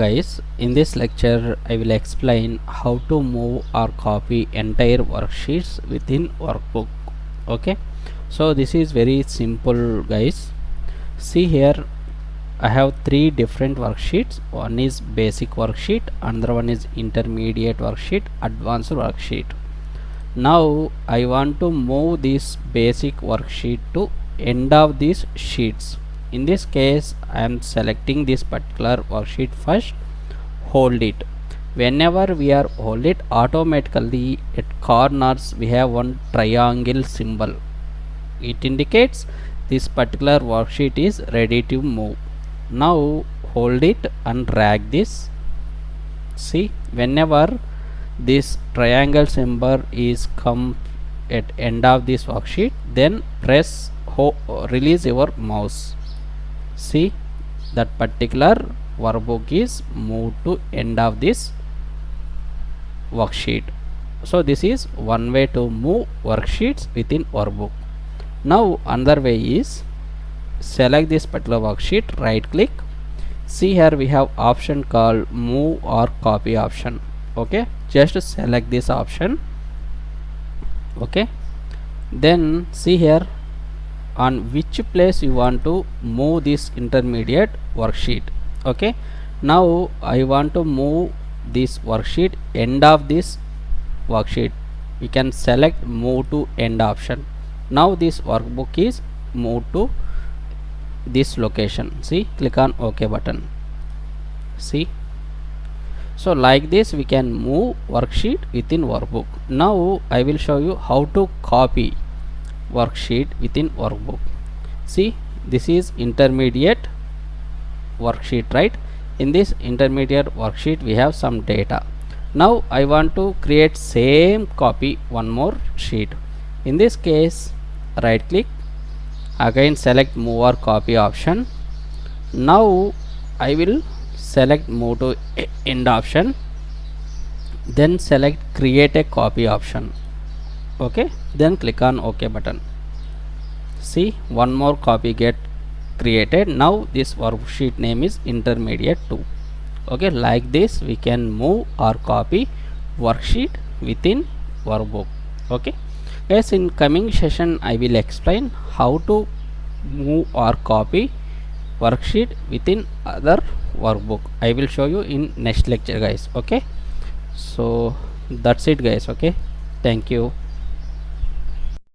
guys, in this lecture I will explain how to move or copy entire worksheets within workbook. Okay, so this is very simple guys. See here, I have three different worksheets. One is basic worksheet, another one is intermediate worksheet, advanced worksheet. Now I want to move this basic worksheet to end of these sheets. In this case I am selecting this particular worksheet first, hold it. Whenever we are hold it, automatically at corners we have one triangle symbol. It indicates this particular worksheet is ready to move. Now hold it and drag this. See, whenever this triangle symbol is come at end of this worksheet, then press release your mouse. See, that particular workbook is moved to end of this worksheet. So this is one way to move worksheets within workbook. Now another way is select this particular worksheet, right click. See here we have option called move or copy option. Okay, just select this option. Okay, then see here on which place you want to move this intermediate worksheet. Okay, now I want to move this worksheet end of this worksheet. We can select move to end option. Now this workbook is moved to this location. See, click on OK button. See, so like this we can move worksheet within workbook. Now I will show you how to copy worksheet within workbook. See, this is intermediate worksheet, right? In this intermediate worksheet we have some data. Now I want to create same copy one more sheet. In this case right click, again select move or copy option. Now I will select move to end option, then select create a copy option. Okay, then click on OK button. See, one more copy get created. Now this worksheet name is intermediate 2. Okay, like this we can move or copy worksheet within workbook. Okay, yes, in coming session I will explain how to move or copy worksheet within other workbook. I will show you in next lecture guys. Okay, so that's it guys. Okay, thank you.